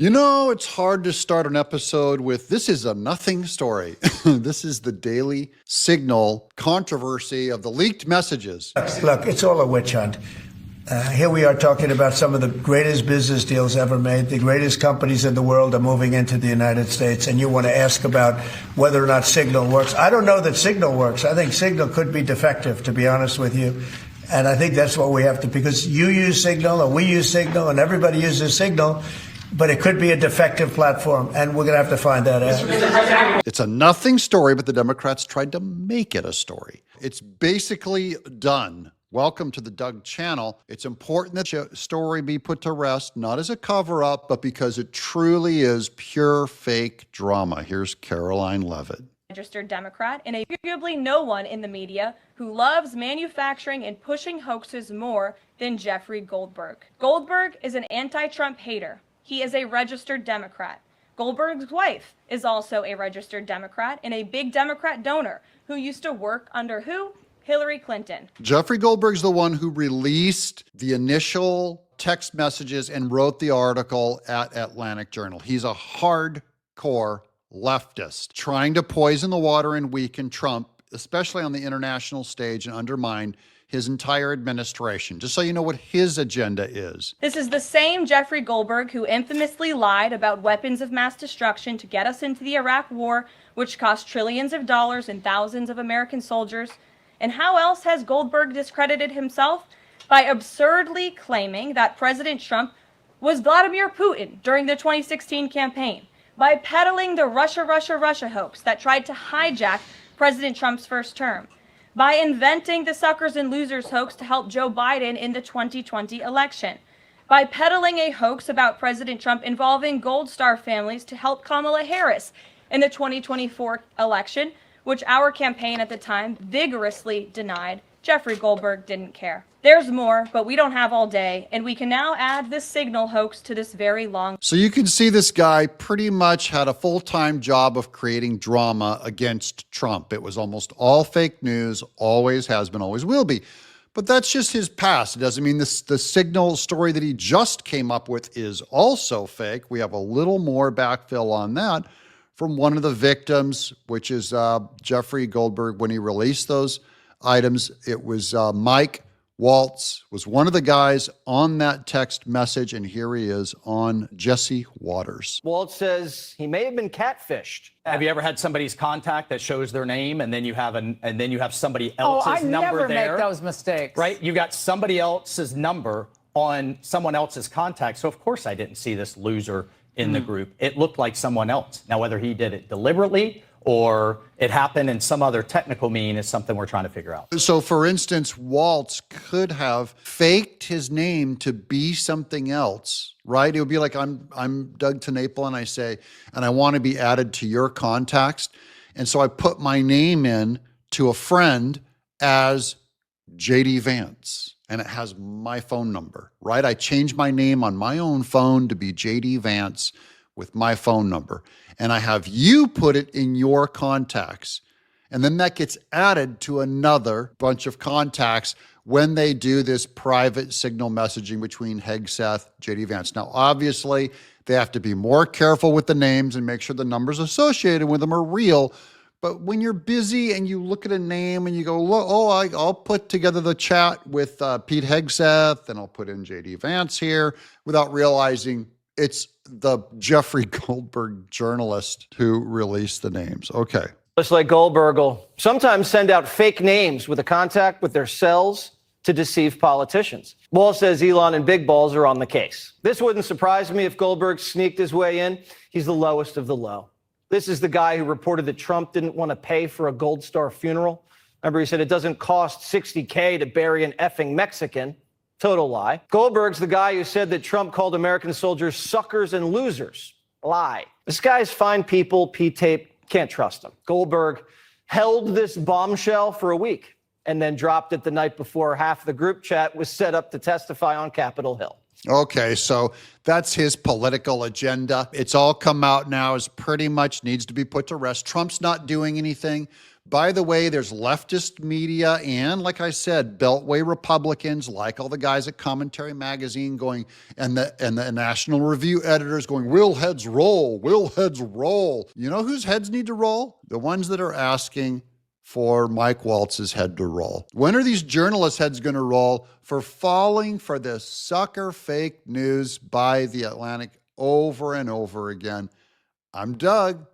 You know, it's hard to start an episode with, this is a nothing story. This is the Daily Signal controversy of the leaked messages. Look, it's all a witch hunt. Here we are talking about some of the greatest business deals ever made. The greatest companies in the world are moving into the United States, and you want to ask about whether or not Signal works. I don't know that Signal works. I think Signal could be defective, to be honest with you. And I think that's what we have to, because you use Signal and we use Signal and everybody uses Signal, but it could be a defective platform, and we're going to have to find that out. It's a nothing story, but the Democrats tried to make it a story. It's basically done. Welcome to the Doug channel. It's important that your story be put to rest, not as a cover-up, but because it truly is pure fake drama. Here's Caroline Levitt. Registered Democrat and arguably no one in the media who loves manufacturing and pushing hoaxes more than Jeffrey Goldberg. Goldberg is an anti-Trump hater. He is a registered Democrat. Goldberg's wife is also a registered Democrat and a big Democrat donor who used to work under who? Hillary Clinton. Jeffrey Goldberg's the one who released the initial text messages and wrote the article at Atlantic Journal. He's a hardcore leftist trying to poison the water and weaken Trump, especially on the international stage, and undermine his entire administration, just so you know what his agenda is. This is the same Jeffrey Goldberg who infamously lied about weapons of mass destruction to get us into the Iraq War, which cost trillions of dollars and thousands of American soldiers. And how else has Goldberg discredited himself? By absurdly claiming that President Trump was Vladimir Putin during the 2016 campaign, by peddling the Russia, Russia, Russia hoax that tried to hijack President Trump's first term, by inventing the suckers and losers hoax to help Joe Biden in the 2020 election, by peddling a hoax about President Trump involving Gold Star families to help Kamala Harris in the 2024 election, which our campaign at the time vigorously denied. Jeffrey Goldberg didn't care. There's more, but we don't have all day, and we can now add this Signal hoax to this very long. So you can see this guy pretty much had a full-time job of creating drama against Trump. It was almost all fake news, always has been, always will be. But that's just his past. It doesn't mean the Signal story that he just came up with is also fake. We have a little more backfill on that from one of the victims, which is Jeffrey Goldberg. When he released those items, it was Mike Waltz was one of the guys on that text message, and here he is on Jesse Waters. Waltz says he may have been catfished. Have you ever had somebody's contact that shows their name, and then you have somebody else's number there? I never make those mistakes. Right? You got somebody else's number on someone else's contact. So of course I didn't see this loser in the group. It looked like someone else. Now, whether he did it deliberately or it happened in some other technical mean is something we're trying to figure out. So, for instance, Waltz could have faked his name to be something else, right? It would be like, I'm Doug TeNapel, and I say, and I want to be added to your contacts. And so I put my name in to a friend as JD Vance, and it has my phone number, right? I changed my name on my own phone to be JD Vance with my phone number. And I have you put it in your contacts. And then that gets added to another bunch of contacts when they do this private Signal messaging between Hegseth, JD Vance. Now, obviously, they have to be more careful with the names and make sure the numbers associated with them are real. But when you're busy and you look at a name and you go, I'll put together the chat with Pete Hegseth and I'll put in JD Vance here, without realizing it's the Jeffrey Goldberg journalist who released the names. Okay. Just like Goldberg will sometimes send out fake names with a contact with their cells to deceive politicians. Wall says Elon and Big Balls are on the case. This wouldn't surprise me if Goldberg sneaked his way in. He's the lowest of the low. This is the guy who reported that Trump didn't want to pay for a Gold Star funeral. Remember, he said it doesn't cost $60K to bury an effing Mexican. Total lie. Goldberg's the guy who said that Trump called American soldiers suckers and losers. Lie. This guy's fine people, P-tape, can't trust him. Goldberg held this bombshell for a week and then dropped it the night before half the group chat was set up to testify on Capitol Hill. Okay, so that's his political agenda. It's all come out now, as pretty much needs to be put to rest. Trump's not doing anything, By the way, there's leftist media and, like I said, Beltway Republicans, like all the guys at Commentary Magazine going, and the National Review editors going, will heads roll, will heads roll. You know whose heads need to roll? The ones that are asking for Mike Waltz's head to roll. When are these journalists' heads going to roll for falling for this sucker fake news by The Atlantic over and over again? I'm Doug.